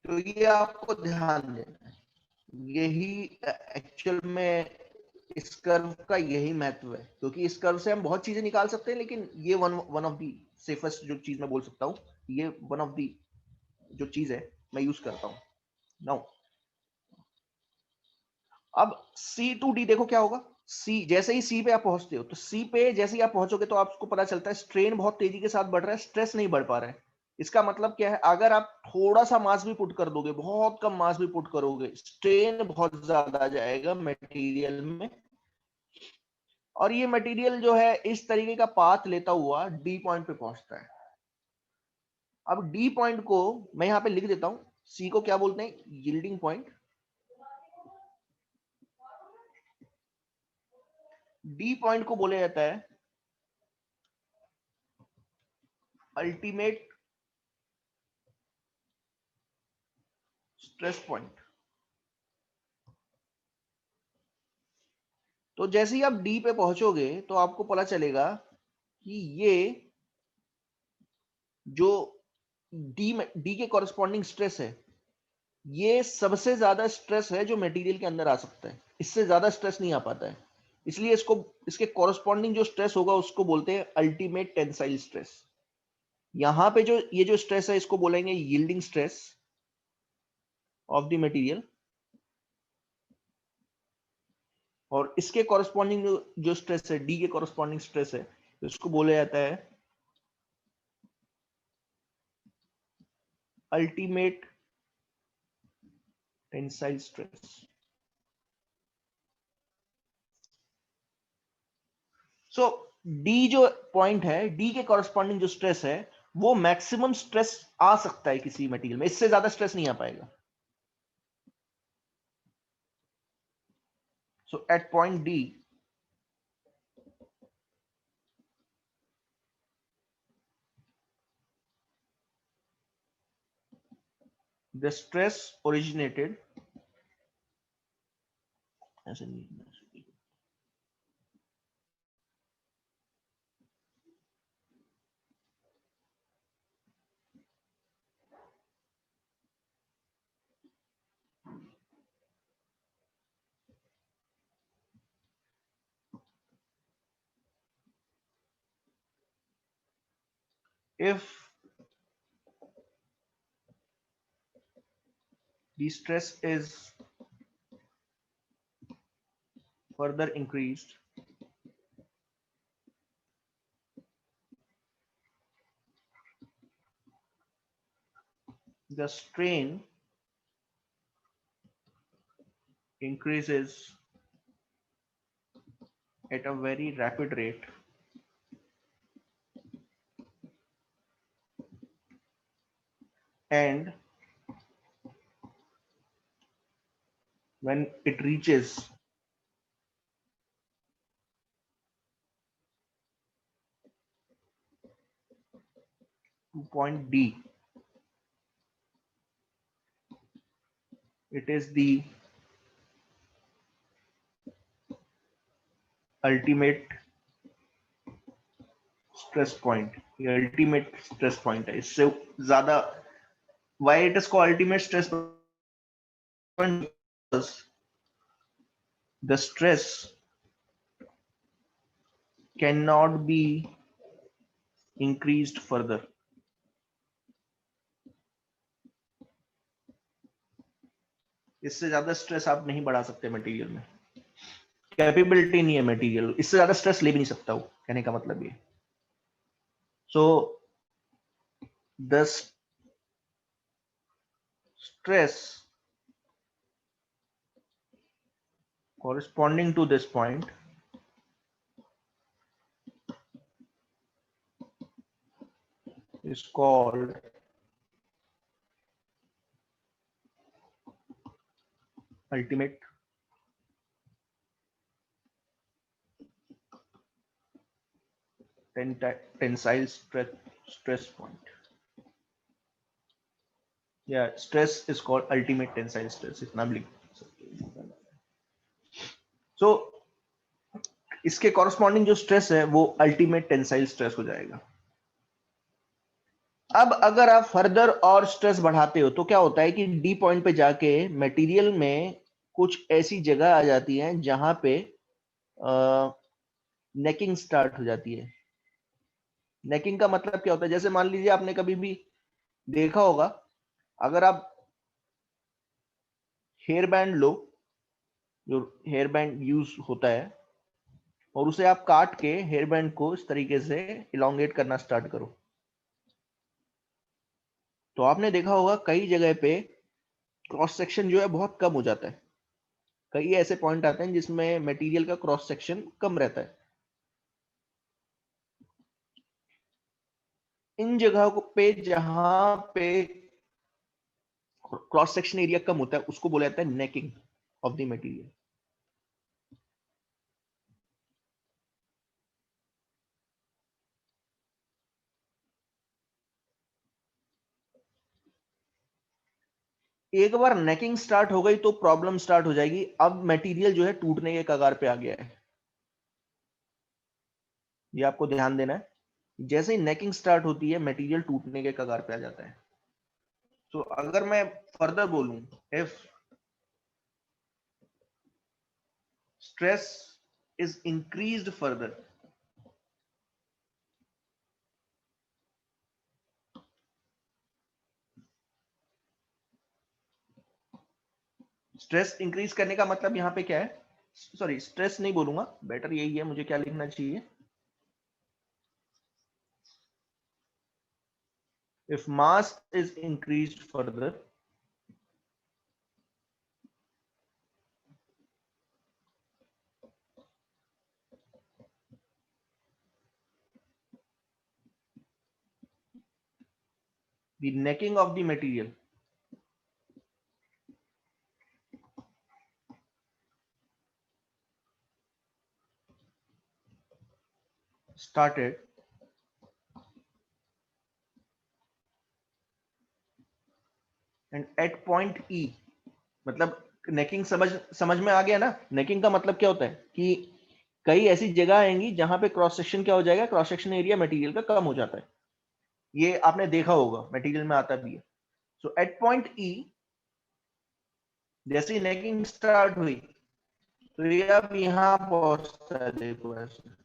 तो ये आपको ध्यान देना है, यही एक्चुअल में इस कर्व का यही महत्व है, क्योंकि इस कर्व से हम बहुत चीजें निकाल सकते हैं, लेकिन ये वन ऑफ दी सेफेस्ट जो चीज मैं बोल सकता हूँ, ये वन ऑफ दी जो चीज है मैं यूज करता हूँ नाउ। अब C to D देखो क्या होगा। सी, जैसे ही सी पे आप पहुंचते हो, तो सी पे जैसे ही आप पहुंचोगे तो आपको पता चलता है स्ट्रेन बहुत तेजी के साथ बढ़ रहा है, स्ट्रेस नहीं बढ़ पा रहा है। इसका मतलब क्या है, अगर आप थोड़ा सा मास भी पुट कर दोगे, बहुत कम मास भी पुट करोगे, स्ट्रेन बहुत ज्यादा आ जाएगा मटेरियल में, और ये मटेरियल जो है इस तरीके का पाथ लेता हुआ डी पॉइंट पे पहुंचता है। अब डी पॉइंट को मैं यहां पे लिख देता हूं, सी को क्या बोलते हैं, यील्डिंग पॉइंट। डी पॉइंट को बोला जाता है अल्टीमेट स्ट्रेस पॉइंट। तो जैसे ही आप डी पे पहुंचोगे तो आपको पता चलेगा कि ये जो डी के कॉरेस्पॉन्डिंग स्ट्रेस है, ये सबसे ज्यादा स्ट्रेस है जो मटेरियल के अंदर आ सकता है, इससे ज्यादा स्ट्रेस नहीं आ पाता है। इसलिए इसको, इसके कॉरेस्पॉन्डिंग जो स्ट्रेस होगा उसको बोलते हैं अल्टीमेट टेंसाइल स्ट्रेस। यहां पे जो ये जो स्ट्रेस है इसको बोलेंगे yielding stress of the material, और इसके कॉरेस्पॉन्डिंग जो स्ट्रेस है, डी के कॉरेस्पॉन्डिंग स्ट्रेस है, इसको बोला जाता है अल्टीमेट टेंसाइल स्ट्रेस। सो डी जो पॉइंट है, डी के कॉरेस्पॉन्डिंग जो स्ट्रेस है, वो मैक्सिमम स्ट्रेस आ सकता है किसी मटेरियल में, इससे ज्यादा स्ट्रेस नहीं आ पाएगा। So at point D the stress originated, ऐसे नहीं, if the stress is further increased, the strain increases at a very rapid rate, and when it reaches to point D, it is the ultimate stress point। ये ultimate stress point है, इससे ज्यादा, why it is called ultimate stress point, because the stress cannot be increased further। इससे ज्यादा स्ट्रेस आप नहीं बढ़ा सकते मटेरियल में, कैपेबिलिटी नहीं है मटेरियल, इससे ज्यादा स्ट्रेस ले भी नहीं सकता वो, कहने का मतलब ये। So the stress corresponding to this point is called ultimate tensile stress point। Yeah, stress is called ultimate tensile stress, इतना भी लिख सकते। So इसके कॉरेस्पॉन्डिंग जो स्ट्रेस है वो अल्टीमेट टेंसाइल स्ट्रेस हो जाएगा। अब अगर आप फर्दर और स्ट्रेस बढ़ाते हो तो क्या होता है कि डी पॉइंट पे जाके मटेरियल में कुछ ऐसी जगह आ जाती है जहां पे नेकिंग स्टार्ट हो जाती है। नेकिंग का मतलब क्या होता है, जैसे मान लीजिए आपने कभी भी देखा होगा, अगर आप हेयर बैंड लो, जो हेयर बैंड यूज होता है, और उसे आप काट के हेयर बैंड को इस तरीके से इलोंगेट करना स्टार्ट करो, तो आपने देखा होगा कई जगह पे क्रॉस सेक्शन जो है बहुत कम हो जाता है। कई ऐसे पॉइंट आते हैं जिसमें मटेरियल का क्रॉस सेक्शन कम रहता है। इन जगहों पे जहां पे क्रॉस सेक्शन एरिया कम होता है उसको बोला जाता है नेकिंग ऑफ द मटेरियल। एक बार नेकिंग स्टार्ट हो गई तो प्रॉब्लम स्टार्ट हो जाएगी। अब मटेरियल जो है टूटने के कगार पे आ गया है, ये आपको ध्यान देना है। जैसे ही नेकिंग स्टार्ट होती है मटेरियल टूटने के कगार पे आ जाता है। तो अगर मैं फर्दर बोलूं, if stress is increased further, stress increase करने का मतलब यहां पे क्या है, सॉरी स्ट्रेस नहीं बोलूंगा, बेटर यही है, मुझे क्या लिखना चाहिए, if mass is increased further, the necking of the material started and at point E, मतलब नेकिंग समझ में आ गया ना। नेकिंग का मतलब क्या होता है कि कई ऐसी जगह आएंगी जहां पे क्रॉस सेक्शन क्या हो जाएगा, क्रॉस सेक्शन एरिया मटेरियल का कम हो जाता है। ये आपने देखा होगा, मटेरियल में आता भी है। सो एट पॉइंट ई जैसे ही नेकिंग स्टार्ट हुई तो ये अब यहां पहुंचता है, देखो ऐसे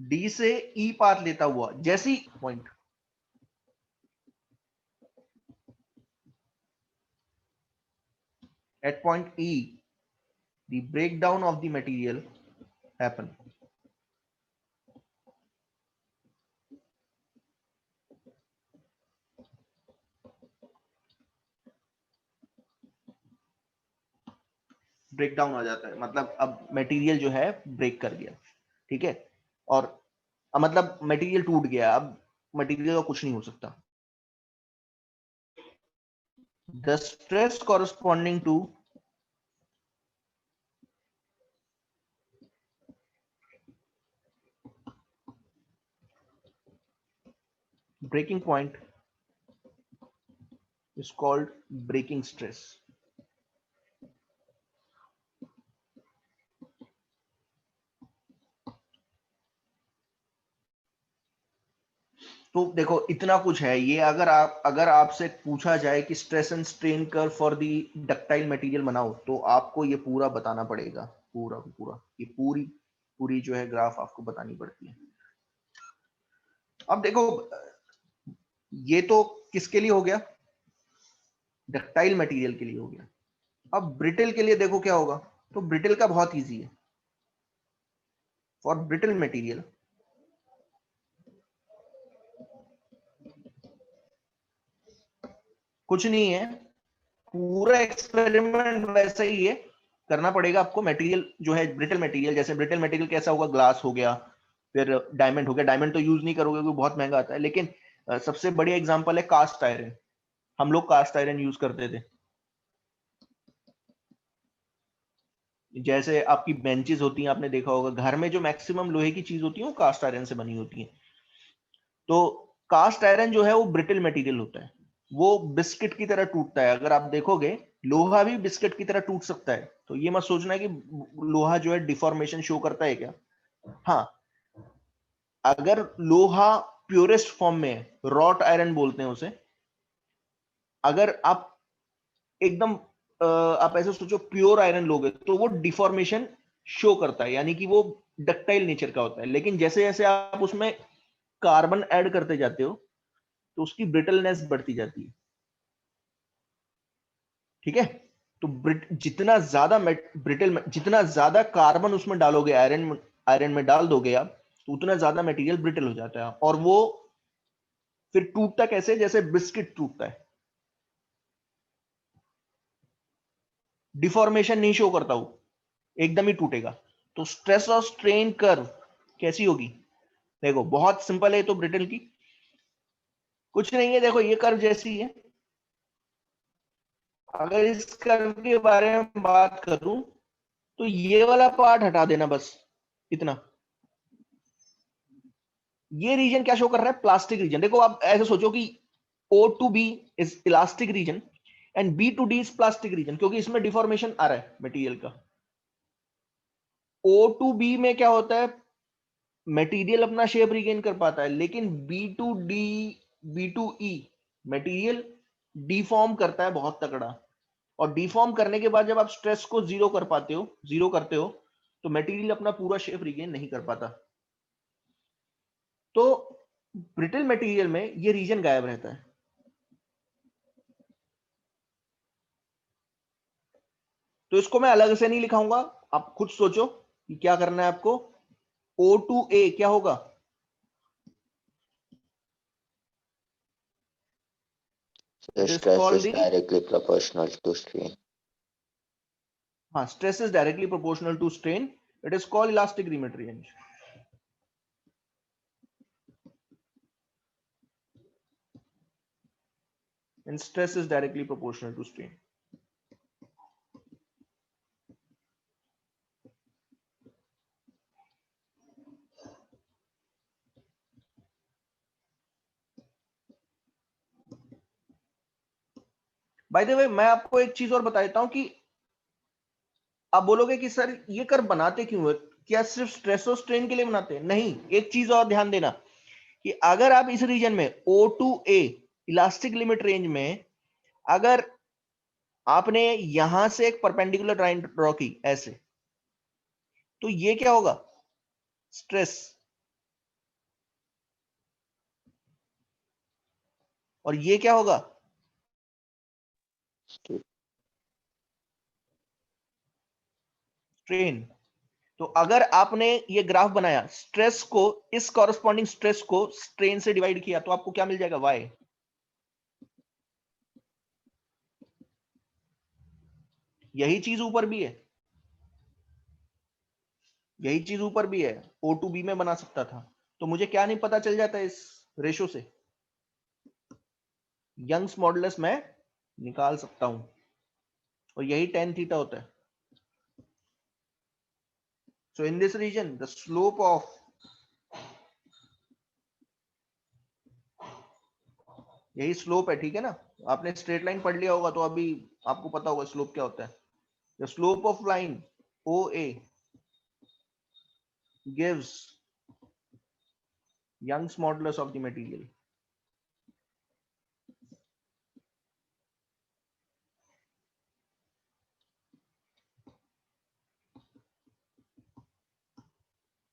डी से ई पाथ लेता हुआ, जैसे ही point at point E, the breakdown of the material happen. Break down आ जाता है, मतलब अब मटेरियल जो है ब्रेक कर गया, ठीक है। और अब मतलब मटेरियल टूट गया, अब मटेरियल का कुछ नहीं हो सकता। The stress corresponding to breaking point is called breaking stress. तो देखो इतना कुछ है ये, अगर आपसे पूछा जाए कि stress and strain curve for the ductile material बनाओ तो आपको ये पूरा बताना पड़ेगा, पूरा पूरा ये पूरी पूरी जो है ग्राफ आपको बतानी पड़ती है। अब देखो ये तो किसके लिए हो गया, डक्टाइल मटेरियल के लिए हो गया। अब ब्रिटल के लिए देखो क्या होगा, तो ब्रिटल का बहुत इजी है। फॉर ब्रिटल मटेरियल कुछ नहीं है, पूरा एक्सपेरिमेंट वैसा ही है, करना पड़ेगा आपको। मटेरियल जो है ब्रिटल मटेरियल, जैसे ब्रिटल मटेरियल कैसा होगा, ग्लास हो गया, फिर डायमंड हो गया। डायमंड तो यूज नहीं करोगे क्योंकि बहुत महंगा आता है, लेकिन सबसे बढ़िया एग्जांपल है कास्ट आयरन। हम लोग कास्ट आयरन यूज करते थे। जैसे आपकी बेंचेस होती हैं, आपने देखा होगा घर में जो मैक्सिमम लोहे की चीज होती है वो कास्ट आयरन से बनी होती है। तो कास्ट आयरन जो है वो ब्रिटल मटेरियल होता है, वो बिस्किट की तरह टूटता है। अगर आप देखोगे लोहा भी बिस्किट की तरह टूट सकता है, तो ये मत सोचना कि लोहा जो है डिफॉर्मेशन शो करता है क्या। हाँ, अगर लोहा प्योरेस्ट फॉर्म में है, रॉट आयरन बोलते हैं उसे, अगर आप एकदम आप ऐसे सोचो प्योर आयरन लोगे तो वो डिफॉर्मेशन शो करता है, यानी कि वो डक्टाइल नेचर का होता है। लेकिन जैसे जैसे आप उसमें कार्बन ऐड करते जाते हो तो उसकी ब्रिटलनेस बढ़ती जाती है। ठीक है, तो जितना ज्यादा ब्रिटल, जितना ज्यादा कार्बन उसमें डालोगे, आयरन में डाल दोगे आप, तो उतना ज्यादा मटेरियल ब्रिटल हो जाता है। और वो फिर टूटता कैसे, जैसे बिस्किट टूटता है, डिफॉर्मेशन नहीं शो करता, वो एकदम ही टूटेगा। तो स्ट्रेस और स्ट्रेन कर्व कैसी होगी, देखो बहुत सिंपल है तो ब्रिटल की, कुछ नहीं है, देखो ये कर्व जैसी है। अगर इस कर्व के बारे में बात करूं तो ये वाला पार्ट हटा देना बस, इतना। ये रीजन क्या शो कर रहा है, प्लास्टिक रीजन। देखो आप ऐसे सोचो कि O to B is elastic region and B to D is plastic region, क्योंकि इसमें डिफॉर्मेशन आ रहा है मटेरियल का। O टू B में क्या होता है, मटेरियल अपना शेप रिगेन कर पाता है, लेकिन B to E material deform करता है बहुत तगड़ा। और डिफॉर्म करने के बाद जब आप स्ट्रेस को जीरो करते हो, तो मटेरियल अपना पूरा शेप रिगेन नहीं कर पाता। तो ब्रिटल मटेरियल में ये रीजन गायब रहता है। तो इसको मैं अलग से नहीं लिखाऊंगा, आप खुद सोचो कि क्या करना है आपको। O2A क्या होगा, The it is stress called is the, directly proportional to strain. हाँ, stress is directly proportional to strain, it is called elastic limit range. and stress is directly proportional to strain. By the way मैं आपको एक चीज और बता देता हूं कि आप बोलोगे कि सर ये कर्व बनाते क्यों है, क्या सिर्फ स्ट्रेस और स्ट्रेन के लिए बनाते हैं? नहीं, एक चीज और ध्यान देना कि अगर आप इस रीजन में O2A इलास्टिक लिमिट रेंज में, अगर आपने यहां से एक परपेंडिकुलर लाइन ड्रॉ की ऐसे, तो ये क्या होगा, स्ट्रेस। और ये क्या होगा, स्ट्रेन। तो अगर आपने ये ग्राफ बनाया, स्ट्रेस को, इस कॉरस्पॉन्डिंग स्ट्रेस को स्ट्रेन से डिवाइड किया, तो आपको क्या मिल जाएगा, वाई। यही चीज ऊपर भी है, यही चीज ऊपर भी है, O2B में बना सकता था। तो मुझे क्या नहीं पता चल जाता इस रेशो से, यंग्स मॉडुलस मैं निकाल सकता हूं, और यही tan थीटा होता है। So in this region the slope of, यही स्लोप है, ठीक है ना। आपने स्ट्रेट लाइन पढ़ लिया होगा तो अभी आपको पता होगा स्लोप क्या होता है। The slope of line OA gives Young's modulus of the material.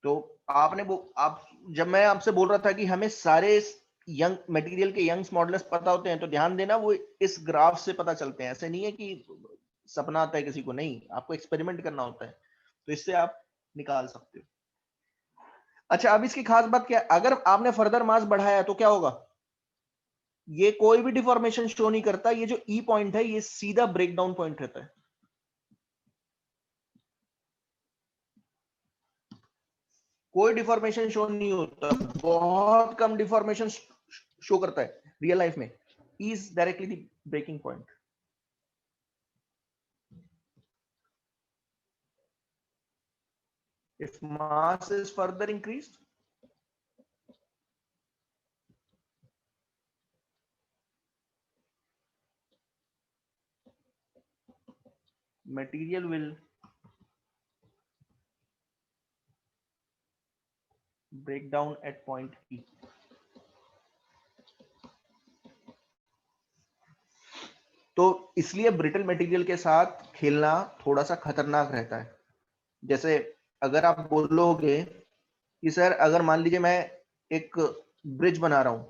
तो आपने वो, आप जब मैं आपसे बोल रहा था कि हमें सारे यंग मटेरियल के यंग्स मॉडुलस पता होते हैं, तो ध्यान देना वो इस ग्राफ से पता चलते हैं। ऐसे नहीं है कि सपना आता है किसी को, नहीं, आपको एक्सपेरिमेंट करना होता है, तो इससे आप निकाल सकते हो। अच्छा, अब इसकी खास बात क्या है, अगर आपने फर्दर मास बढ़ाया तो क्या होगा, ये कोई भी डिफॉर्मेशन शो नहीं करता, ये जो ई पॉइंट है ये सीधा ब्रेकडाउन पॉइंट रहता है। कोई डिफॉर्मेशन शो नहीं होता, बहुत कम डिफॉर्मेशन शो करता है रियल लाइफ में। Is directly the breaking point. If mass is further increased, material will break down at point E. तो इसलिए ब्रिटल मटेरियल के साथ खेलना थोड़ा सा खतरनाक रहता है। जैसे अगर आप बोलोगे कि सर अगर मान लीजिए मैं एक ब्रिज बना रहा हूं,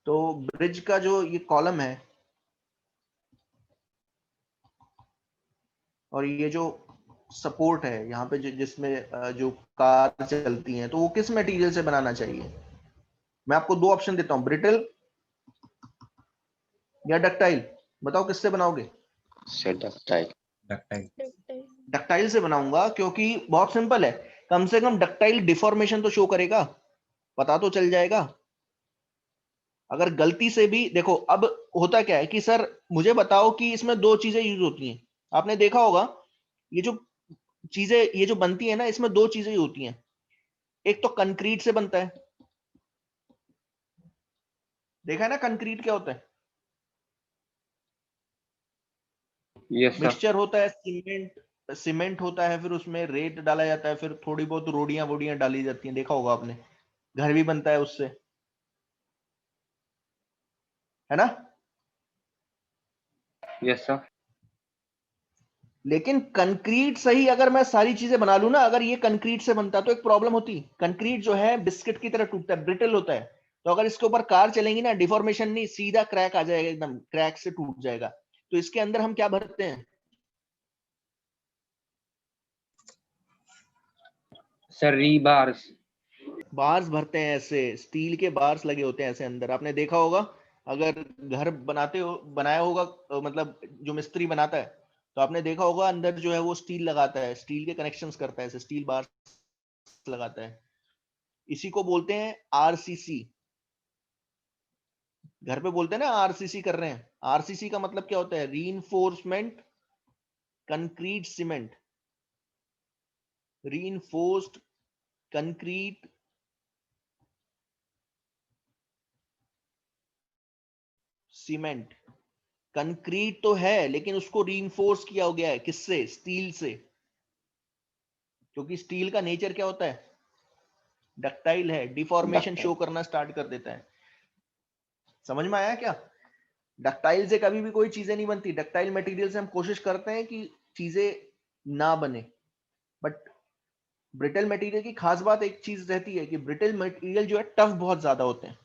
तो ब्रिज का जो ये कॉलम है और ये जो सपोर्ट है यहाँ पे जिसमें जो कार चलती हैं, तो वो किस मटेरियल से बनाना चाहिए? मैं आपको दो ऑप्शन देता हूं, ब्रिटल या डक्टाइल। बताओ किससे बनाओगे? से डक्टाइल। डक्टाइल। डक्टाइल से बनाऊंगा, क्योंकि बहुत सिंपल है, कम से कम डक्टाइल डिफॉर्मेशन तो शो करेगा, पता तो चल जाएगा। अगर गलती से भी देखो, अब होता क्या है कि सर मुझे बताओ कि इसमें दो चीजें यूज होती हैं, आपने देखा होगा ये जो चीजें ये जो बनती है ना, इसमें दो चीजें ही होती हैं। एक तो कंक्रीट से बनता है, देखा है ना कंक्रीट क्या होता है? Yes sir. मिक्सचर होता है, सीमेंट सीमेंट होता है, फिर उसमें रेत डाला जाता है, फिर थोड़ी बहुत रोडियां वोडियां डाली जाती हैं, देखा होगा आपने। घर भी बनता है उससे, है ना? Yes sir. लेकिन कंक्रीट सही अगर मैं सारी चीजें बना लूं ना, अगर ये कंक्रीट से बनता तो एक प्रॉब्लम होती। कंक्रीट जो है बिस्किट की तरह टूटता है, ब्रिटल होता है। तो अगर इसके ऊपर कार चलेंगी ना, डिफॉर्मेशन नहीं, सीधा क्रैक आ जाएगा, एकदम क्रैक से टूट जाएगा। तो इसके अंदर हम क्या भरते हैं? Sir rebars. बार्स भरते हैं, ऐसे स्टील के बार्स लगे होते हैं ऐसे अंदर, आपने देखा होगा। अगर घर बनाते हो, बनाया होगा, मतलब जो मिस्त्री बनाता है, तो आपने देखा होगा अंदर जो है वो स्टील लगाता है, स्टील के कनेक्शंस करता है, ऐसे स्टील बार्स लगाता है। इसी को बोलते हैं आरसीसी। घर पे बोलते हैं ना आरसीसी कर रहे हैं। आरसीसी का मतलब क्या होता है? Reinforcement concrete cement, reinforced concrete cement. Concrete तो है, लेकिन उसको रीइंफोर्स किया हो गया है, किससे? स्टील से। क्योंकि स्टील का नेचर क्या होता है? डक्टाइल है, डिफॉर्मेशन डक्टाइल। शो करना स्टार्ट कर देता है। समझ में आया क्या? डक्टाइल से कभी भी कोई चीजें नहीं बनती। डक्टाइल मटेरियल से हम कोशिश करते हैं कि चीजें ना बने, बट ब्रिटल मटेरियल की खास बात एक चीज रहती है कि ब्रिटल मटेरियल जो है टफ बहुत ज्यादा होते हैं।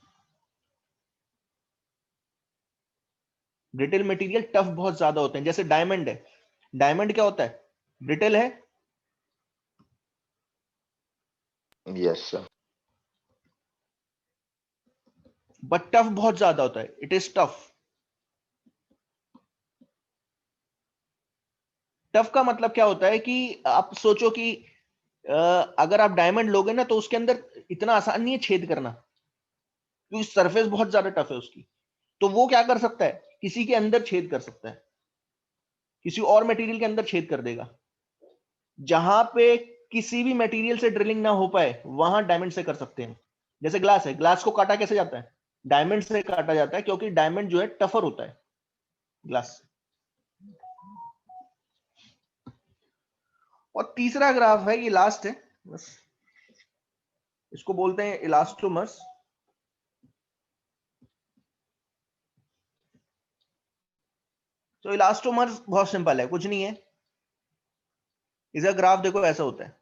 ब्रिटल मटेरियल टफ बहुत ज्यादा होते हैं। जैसे डायमंड है, डायमंड क्या होता है? ब्रिटल है, यस सर। बट टफ बहुत ज्यादा होता है, इट इज टफ। टफ का मतलब क्या होता है कि आप सोचो कि अगर आप डायमंड लोगे ना, तो उसके अंदर इतना आसान नहीं है छेद करना, क्योंकि सरफेस बहुत ज्यादा टफ है उसकी। तो वो क्या कर सकता है? किसी के अंदर छेद कर सकता है, किसी और मटेरियल के अंदर छेद कर देगा। जहां पे किसी भी मटेरियल से ड्रिलिंग ना हो पाए, वहां डायमंड से कर सकते हैं। जैसे ग्लास है, ग्लास को काटा कैसे जाता है? डायमंड से काटा जाता है, क्योंकि डायमंड जो है टफर होता है ग्लास से। और तीसरा ग्राफ है, ये लास्ट है बस, इसको बोलते हैं इलास्टोमर्स। तो इलास्टोमर्स बहुत सिंपल है, कुछ नहीं है। इसका ग्राफ देखो ऐसा होता है,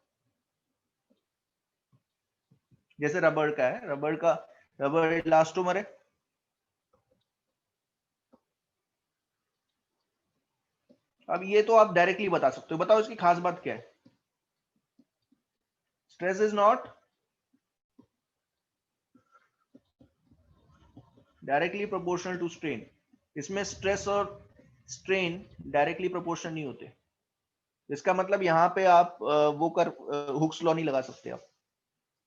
जैसे रबड़ का है, रबड़ इलास्टोमर है। अब ये तो आप डायरेक्टली बता सकते हो, बताओ इसकी खास बात क्या है? Stress is not directly proportional to strain. इसमें स्ट्रेस और स्ट्रेन डायरेक्टली प्रोपोर्शनल नहीं होते। इसका मतलब यहाँ पे आप हुक्स लॉ नहीं लगा सकते आप।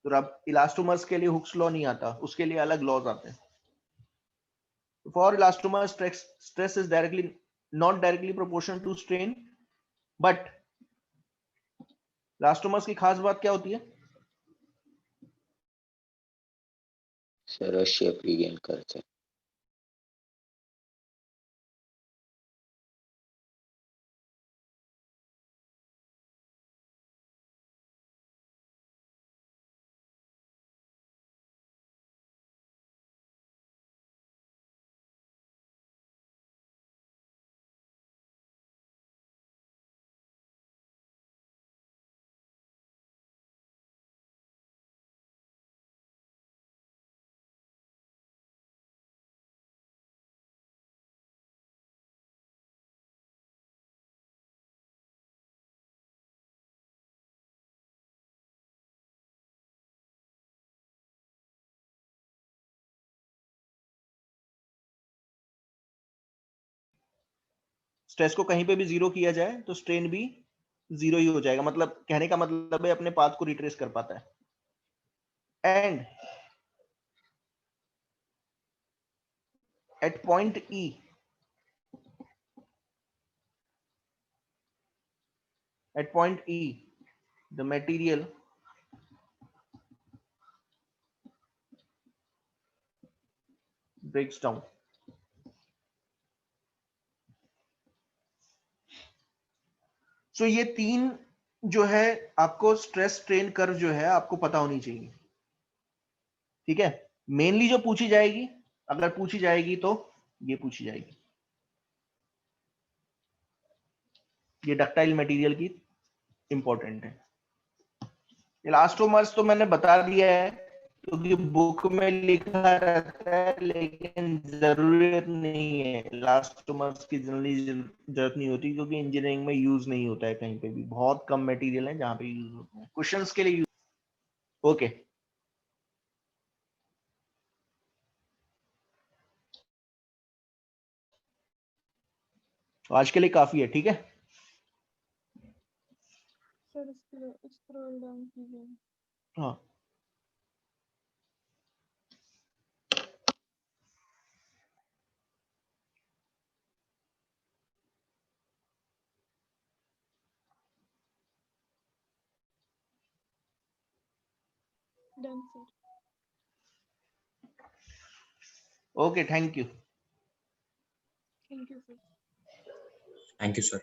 तो अब इलास्टोमर्स के लिए हुक्स लॉ नहीं आता, उसके लिए अलग लॉज आते हैं। For elastomer, stress is directly not directly proportional to strain, but elastomers की खास बात क्या होती है? सर शेप रिगेन करते हैं। स्ट्रेस को कहीं पे भी जीरो किया जाए तो स्ट्रेन भी जीरो ही हो जाएगा, मतलब कहने का मतलब है अपने पाथ को रिट्रेस कर पाता है। And at point E, the material breaks down. So ये तीन जो है आपको स्ट्रेस स्ट्रेन कर्व जो है आपको पता होनी चाहिए, ठीक है। मेनली जो पूछी जाएगी, अगर पूछी जाएगी तो ये पूछी जाएगी, ये डक्टाइल मटेरियल की इंपॉर्टेंट है। इलास्टोमर्स तो मैंने बता दिया है क्योंकि बुक में लिखा रहता है, लेकिन जरूरत नहीं है। इलास्टोमर्स की जनरली जरूरत नहीं होती क्योंकि इंजीनियरिंग में यूज नहीं होता है कहीं पे भी, बहुत कम मटेरियल है जहां पे यूज होता है, क्वेश्चंस के लिए यूज। ओके, आज के लिए काफी है, ठीक है। सर स्क्रॉल डाउन कीजिए। हाँ, done sir. Okay, thank you. Thank you sir. Thank you, sir.